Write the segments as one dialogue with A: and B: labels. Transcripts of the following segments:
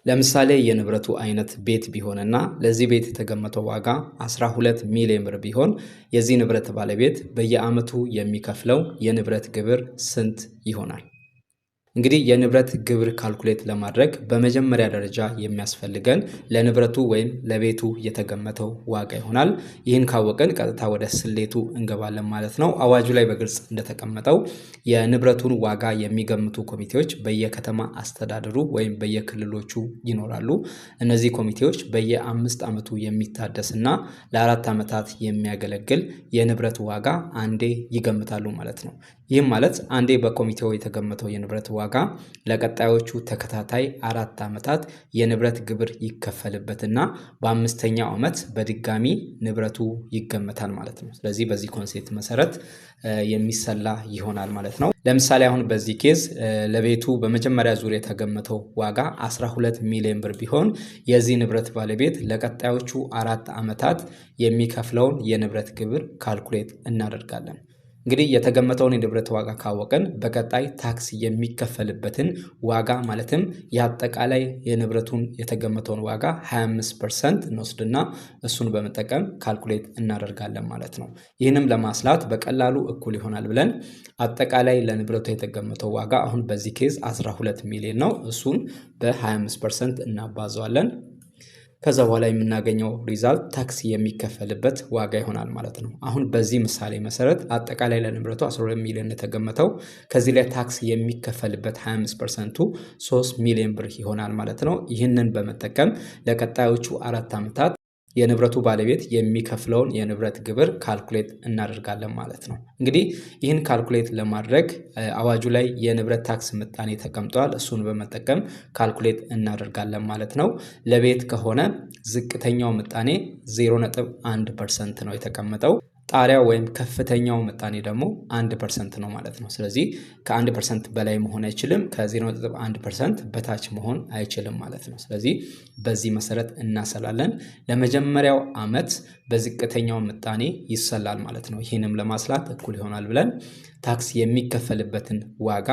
A: ለምሳሌ የንብረቱ አይነት ቤት ቢሆንና ለዚህ ቤት የተገመተው ዋጋ 12 ሚሊዮን ብር ቢሆን የዚህ ንብረት ባለቤት በየዓመቱ የሚከፍለው የንብረት ግብር ስንት ይሆናል? እንግዲህ የንብረት ግብር ካልኩሌት ለማድረግ በመጀመሪያ ደረጃ የሚያስፈልገን ለንብረቱ ወይም ለቤቱ የተገመተው ዋጋ ይሆናል። ይህን ካወቀን ቀጥታ ወደ ስሌቱ እንገባለን ማለት ነው። አዋጁ ላይ በግልጽ እንደተቀመጠው የንብረቱን ዋጋ የሚገምቱ ኮሚቴዎች በየከተማ አስተዳደሩ ወይም በየክልሎቹ ይኖራሉ። እነዚህ ኮሚቴዎች በየ5 ዓመቱ የሚታደስና ለ4 ዓመታት የሚያገለግል የንብረት ዋጋ አንዴ ይገምታሉ ማለት ነው። ይህም ማለት አንዴ በኮሚቴው የተገመተው የንብረት ዋጋ ለቀጣዮቹ ተከታታይ 4 ዓመታት የንብረት ግብር ይከፈልበትና በአምስተኛው ዓመት በድጋሚ ንብረቱ ይገመታል ማለት ነው። ስለዚህ በዚህ ኮንሴፕት መሰረት የሚሰላ ይሆናል ማለት ነው። ለምሳሌ አሁን በዚህ ኬዝ ለቤቱ በመጀመሪያ ዙር የተገመተው ዋጋ 12 ሚሊዮን ብር ቢሆን የዚህ ንብረት ባለቤት ለቀጣዮቹ 4 ዓመታት የሚከፍለውን የንብረት ግብር ካልኩሌት እናደርጋለን። እንግዲህ የተገመተውን የንብረት ዋጋ ካወቀን በቀጣይ ታክስ የሚከፈልበትን ዋጋ ማለትም የአጠቃላይ የንብረቱን የተገመተውን ዋጋ 25% እንወስድና እሱን በመጠቀም ካልኩሌት እናደርጋለን ማለት ነው። ይህንም ለማስላት በቀላሉ እኩል ይሆናል ብለን አጠቃላይ ለንብረቱ የተገመተው ዋጋ አሁን በዚህ ኬዝ 12 ሚሊዮን ነው። እሱን በ25% እናባዘዋለን። ከዛ በኋላ የምናገኘው ሪዛልት ታክስ የሚከፈልበት ዋጋ ይሆናል ማለት ነው። አሁን በዚህ ምሳሌ መሰረት አጠቃላይ ለንብረቱ 12 ሚሊዮን የተገመተው ከዚህ ላይ ታክስ የሚከፈልበት 25%ቱ 3 ሚሊዮን ብር ይሆናል ማለት ነው። ይህንን በመጠቀም ለቀጣዮቹ 4 ዓመታት የንብረቱ ባለቤት የሚከፍለውን የንብረት ግብር ካልኩሌት እናደርጋለን ማለት ነው። እንግዲህ ይህን ካልኩሌት ለማድረግ አዋጁ ላይ የንብረት ታክስ ምጣኔ ተቀምጧል። እሱን በመጠቀም ካልኩሌት እናደርጋለን ማለት ነው። ለቤት ከሆነ ዝቅተኛው ምጣኔ 0.1% ነው የተቀመጠው። ጣሪያው ወይም ከፍተኛው ምጣኔ ደግሞ 1% ነው ማለት ነው። ስለዚህ ከ1% በላይ መሆን አይችልም፣ ከ0.1% በታች መሆን አይችልም ማለት ነው። ስለዚህ በዚህ መሰረት እናሰላለን። ለመጀመሪያው ዓመት በዝቅተኛው ምጣኔ ይሰላል ማለት ነው። ይህንም ለማስላት እኩል ይሆናል ብለን ታክስ የሚከፈልበትን ዋጋ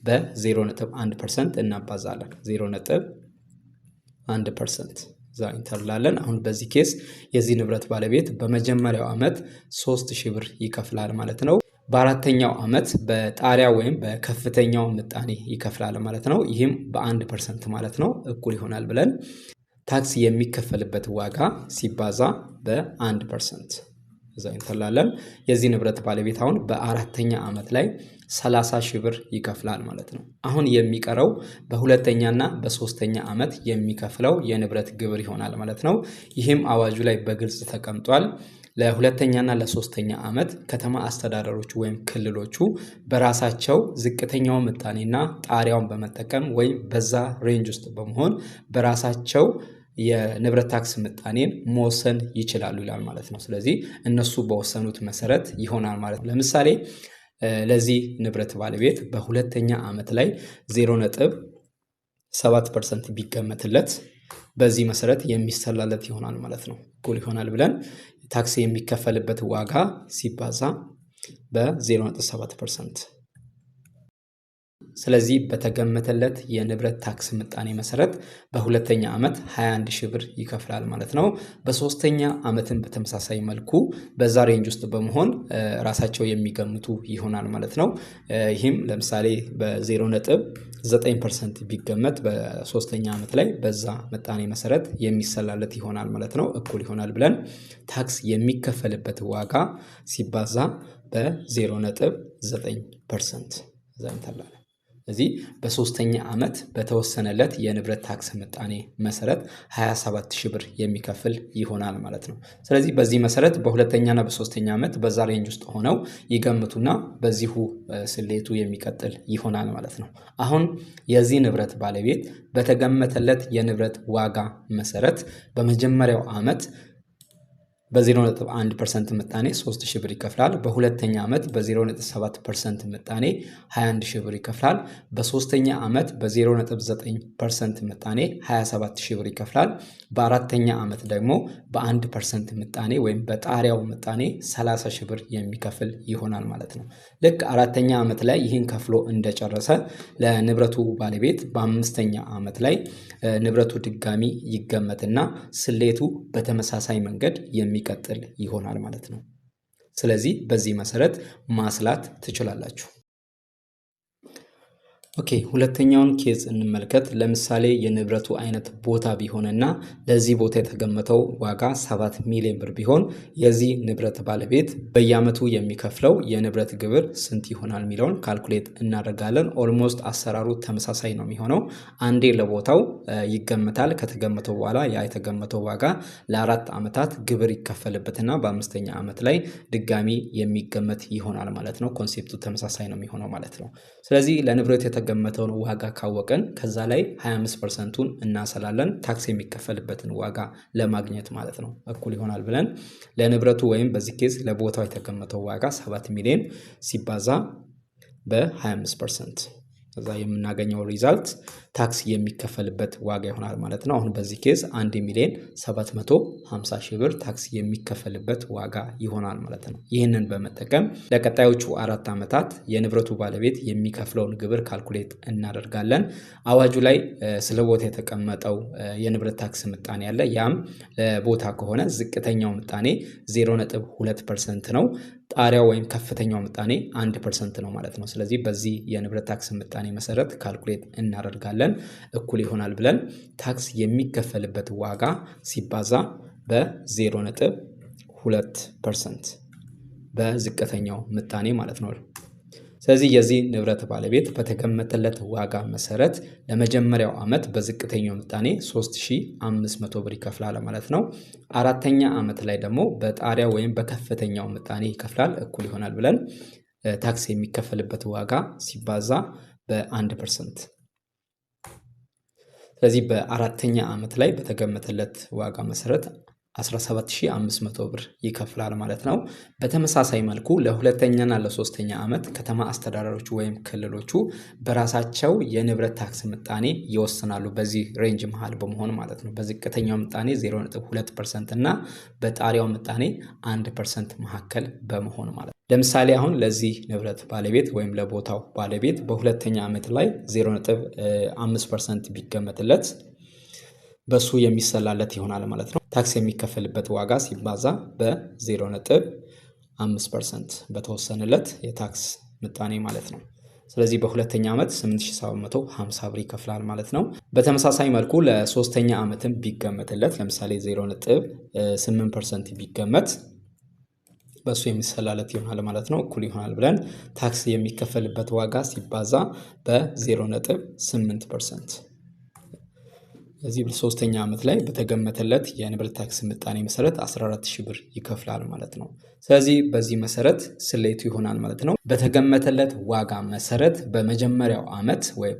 A: በ0.1% እናባዛለን። 0.1% ዛ ኢንተርላለን። አሁን በዚህ ኬስ የዚህ ንብረት ባለቤት በመጀመሪያው ዓመት 3000 ብር ይከፍላል ማለት ነው። በአራተኛው ዓመት በጣሪያ ወይም በከፍተኛው ምጣኔ ይከፍላል ማለት ነው። ይህም በ1% ማለት ነው እኩል ይሆናል ብለን ታክስ የሚከፈልበት ዋጋ ሲባዛ በ1% እዛ እንተላለን። የዚህ ንብረት ባለቤት አሁን በአራተኛ ዓመት ላይ 30,000 ብር ይከፍላል ማለት ነው። አሁን የሚቀረው በሁለተኛና በሶስተኛ ዓመት የሚከፍለው የንብረት ግብር ይሆናል ማለት ነው። ይህም አዋጁ ላይ በግልጽ ተቀምጧል። ለሁለተኛና ለሶስተኛ ዓመት ከተማ አስተዳደሮቹ ወይም ክልሎቹ በራሳቸው ዝቅተኛው ምጣኔና ጣሪያውን በመጠቀም ወይም በዛ ሬንጅ ውስጥ በመሆን በራሳቸው የንብረት ታክስ ምጣኔን መወሰን ይችላሉ ይላል ማለት ነው። ስለዚህ እነሱ በወሰኑት መሰረት ይሆናል ማለት ነው። ለምሳሌ ለዚህ ንብረት ባለቤት በሁለተኛ ዓመት ላይ 0.7% ቢገመትለት በዚህ መሰረት የሚሰላለት ይሆናል ማለት ነው። እኩል ይሆናል ብለን ታክስ የሚከፈልበት ዋጋ ሲባዛ በ0.7%። ስለዚህ በተገመተለት የንብረት ታክስ ምጣኔ መሰረት በሁለተኛ ዓመት 21,000 ብር ይከፍላል ማለት ነው። በሶስተኛ ዓመትን በተመሳሳይ መልኩ በዛ ሬንጅ ውስጥ በመሆን ራሳቸው የሚገምቱ ይሆናል ማለት ነው። ይህም ለምሳሌ በ0.9% ቢገመት በሶስተኛ ዓመት ላይ በዛ ምጣኔ መሰረት የሚሰላለት ይሆናል ማለት ነው። እኩል ይሆናል ብለን ታክስ የሚከፈልበት ዋጋ ሲባዛ በ0.9% ዛንተላለ። ስለዚህ በሶስተኛ ዓመት በተወሰነለት የንብረት ታክስ ምጣኔ መሰረት 27,000 ብር የሚከፍል ይሆናል ማለት ነው። ስለዚህ በዚህ መሰረት በሁለተኛና በሶስተኛ ዓመት በዛ ሬንጅ ውስጥ ሆነው ይገምቱና በዚሁ ስሌቱ የሚቀጥል ይሆናል ማለት ነው። አሁን የዚህ ንብረት ባለቤት በተገመተለት የንብረት ዋጋ መሰረት በመጀመሪያው ዓመት በ0.1% ምጣኔ 3000 ብር ይከፍላል። በሁለተኛ ዓመት በ0.7% ምጣኔ 21000 ብር ይከፍላል። በሶስተኛ ዓመት በ0.9% ምጣኔ 27000 ብር ይከፍላል። በአራተኛ ዓመት ደግሞ በ1% ምጣኔ ወይም በጣሪያው ምጣኔ 30000 ብር የሚከፍል ይሆናል ማለት ነው። ልክ አራተኛ ዓመት ላይ ይህን ከፍሎ እንደጨረሰ ለንብረቱ ባለቤት በአምስተኛ ዓመት ላይ ንብረቱ ድጋሚ ይገመትና ስሌቱ በተመሳሳይ መንገድ የሚቀጥል ይሆናል ማለት ነው። ስለዚህ በዚህ መሰረት ማስላት ትችላላችሁ። ኦኬ ሁለተኛውን ኬዝ እንመልከት። ለምሳሌ የንብረቱ አይነት ቦታ ቢሆንና ለዚህ ቦታ የተገመተው ዋጋ 7 ሚሊዮን ብር ቢሆን የዚህ ንብረት ባለቤት በየዓመቱ የሚከፍለው የንብረት ግብር ስንት ይሆናል የሚለውን ካልኩሌት እናደርጋለን። ኦልሞስት አሰራሩ ተመሳሳይ ነው የሚሆነው። አንዴ ለቦታው ይገመታል። ከተገመተው በኋላ ያ የተገመተው ዋጋ ለ4 ዓመታት ግብር ይከፈልበትና በአምስተኛ ዓመት ላይ ድጋሚ የሚገመት ይሆናል ማለት ነው። ኮንሴፕቱ ተመሳሳይ ነው የሚሆነው ማለት ነው። ስለዚህ ለንብረቱ የተገመተውን ዋጋ ካወቀን ከዛ ላይ 25%ቱን እናሰላለን ታክስ የሚከፈልበትን ዋጋ ለማግኘት ማለት ነው። እኩል ይሆናል ብለን ለንብረቱ ወይም በዚህ ኬዝ ለቦታው የተገመተው ዋጋ 7 ሚሊዮን ሲባዛ በ25% ከዛ የምናገኘው ሪዛልት ታክስ የሚከፈልበት ዋጋ ይሆናል ማለት ነው። አሁን በዚህ ኬዝ 1,750,000 ብር ታክስ የሚከፈልበት ዋጋ ይሆናል ማለት ነው። ይህንን በመጠቀም ለቀጣዮቹ 4 ዓመታት የንብረቱ ባለቤት የሚከፍለውን ግብር ካልኩሌት እናደርጋለን። አዋጁ ላይ ስለ ቦታ የተቀመጠው የንብረት ታክስ ምጣኔ አለ። ያም ለቦታ ከሆነ ዝቅተኛው ምጣኔ 0.2% ነው። ጣሪያው ወይም ከፍተኛው ምጣኔ 1% ነው ማለት ነው። ስለዚህ በዚህ የንብረት ታክስ ምጣኔ መሰረት ካልኩሌት እናደርጋለን። እኩል ይሆናል ብለን ታክስ የሚከፈልበት ዋጋ ሲባዛ በ0.2% በዝቅተኛው ምጣኔ ማለት ነው። ስለዚህ የዚህ ንብረት ባለቤት በተገመተለት ዋጋ መሰረት ለመጀመሪያው ዓመት በዝቅተኛው ምጣኔ 3500 ብር ይከፍላል ማለት ነው። አራተኛ ዓመት ላይ ደግሞ በጣሪያ ወይም በከፍተኛው ምጣኔ ይከፍላል። እኩል ይሆናል ብለን ታክስ የሚከፈልበት ዋጋ ሲባዛ በ1%። ስለዚህ በአራተኛ ዓመት ላይ በተገመተለት ዋጋ መሰረት 17500 ብር ይከፍላል ማለት ነው። በተመሳሳይ መልኩ ለሁለተኛና ለሶስተኛ ዓመት ከተማ አስተዳደሮቹ ወይም ክልሎቹ በራሳቸው የንብረት ታክስ ምጣኔ ይወስናሉ። በዚህ ሬንጅ መሃል በመሆን ማለት ነው። በዝቅተኛው ምጣኔ 0.2% እና በጣሪያው ምጣኔ 1% መካከል በመሆን ማለት ነው። ለምሳሌ አሁን ለዚህ ንብረት ባለቤት ወይም ለቦታው ባለቤት በሁለተኛ ዓመት ላይ 0.5% ቢገመትለት በሱ የሚሰላለት ይሆናል ማለት ነው። ታክስ የሚከፈልበት ዋጋ ሲባዛ በ0.5% በተወሰነለት የታክስ ምጣኔ ማለት ነው። ስለዚህ በሁለተኛ ዓመት 8750 ብር ይከፍላል ማለት ነው። በተመሳሳይ መልኩ ለሶስተኛ ዓመትም ቢገመትለት ለምሳሌ 0.8% ቢገመት በሱ የሚሰላለት ይሆናል ማለት ነው። እኩል ይሆናል ብለን ታክስ የሚከፈልበት ዋጋ ሲባዛ በ0.8%። እዚህ በሶስተኛ ዓመት ላይ በተገመተለት የንብረት ታክስ ምጣኔ መሰረት 14000 ብር ይከፍላል ማለት ነው። ስለዚህ በዚህ መሰረት ስሌቱ ይሆናል ማለት ነው። በተገመተለት ዋጋ መሰረት በመጀመሪያው ዓመት ወይም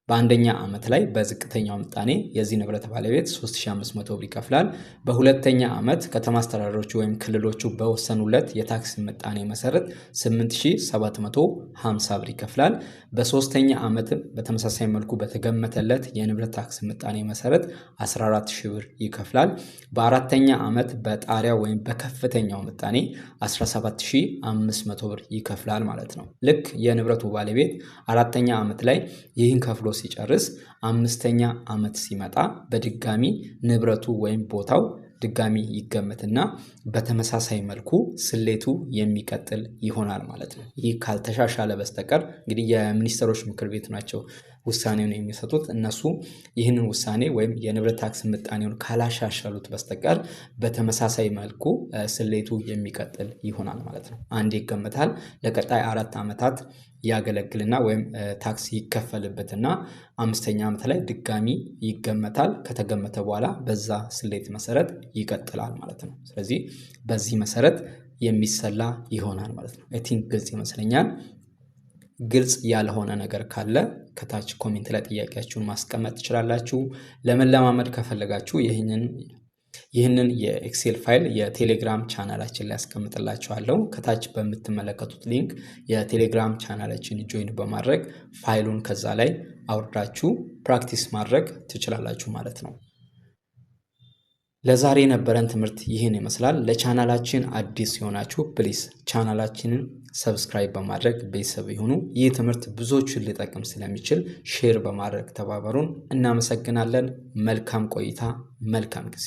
A: በአንደኛ ዓመት ላይ በዝቅተኛው ምጣኔ የዚህ ንብረት ባለቤት 3500 ብር ይከፍላል። በሁለተኛ ዓመት ከተማ አስተዳደሮቹ ወይም ክልሎቹ በወሰኑለት የታክስ ምጣኔ መሰረት 8750 ብር ይከፍላል። በሶስተኛ ዓመትም በተመሳሳይ መልኩ በተገመተለት የንብረት ታክስ ምጣኔ መሰረት 14000 ብር ይከፍላል። በአራተኛ ዓመት በጣሪያ ወይም በከፍተኛው ምጣኔ 17500 ብር ይከፍላል ማለት ነው። ልክ የንብረቱ ባለቤት አራተኛ ዓመት ላይ ይህን ከፍሎ ሲጨርስ አምስተኛ ዓመት ሲመጣ በድጋሚ ንብረቱ ወይም ቦታው ድጋሚ ይገመትና በተመሳሳይ መልኩ ስሌቱ የሚቀጥል ይሆናል ማለት ነው። ይህ ካልተሻሻለ በስተቀር እንግዲህ የሚኒስትሮች ምክር ቤት ናቸው ውሳኔውን የሚሰጡት። እነሱ ይህንን ውሳኔ ወይም የንብረት ታክስ ምጣኔውን ካላሻሻሉት በስተቀር በተመሳሳይ መልኩ ስሌቱ የሚቀጥል ይሆናል ማለት ነው። አንዴ ይገመታል፣ ለቀጣይ 4 ዓመታት ያገለግልና ወይም ታክስ ይከፈልበትና አምስተኛ ዓመት ላይ ድጋሚ ይገመታል። ከተገመተ በኋላ በዛ ስሌት መሰረት ይቀጥላል ማለት ነው። ስለዚህ በዚህ መሰረት የሚሰላ ይሆናል ማለት ነው። አይ ቲንክ ግልጽ ይመስለኛል። ግልጽ ያልሆነ ነገር ካለ ከታች ኮሜንት ላይ ጥያቄያችሁን ማስቀመጥ ትችላላችሁ። ለመለማመድ ከፈለጋችሁ ይህንን ይህንን የኤክሴል ፋይል የቴሌግራም ቻናላችን ላይ አስቀምጥላችኋለሁ። ከታች በምትመለከቱት ሊንክ የቴሌግራም ቻናላችን ጆይን በማድረግ ፋይሉን ከዛ ላይ አውርዳችሁ ፕራክቲስ ማድረግ ትችላላችሁ ማለት ነው። ለዛሬ የነበረን ትምህርት ይህን ይመስላል። ለቻናላችን አዲስ የሆናችሁ ፕሊስ ቻናላችንን ሰብስክራይብ በማድረግ ቤተሰብ ይሁኑ። ይህ ትምህርት ብዙዎችን ሊጠቅም ስለሚችል ሼር በማድረግ ተባበሩን። እናመሰግናለን። መልካም ቆይታ፣ መልካም ጊዜ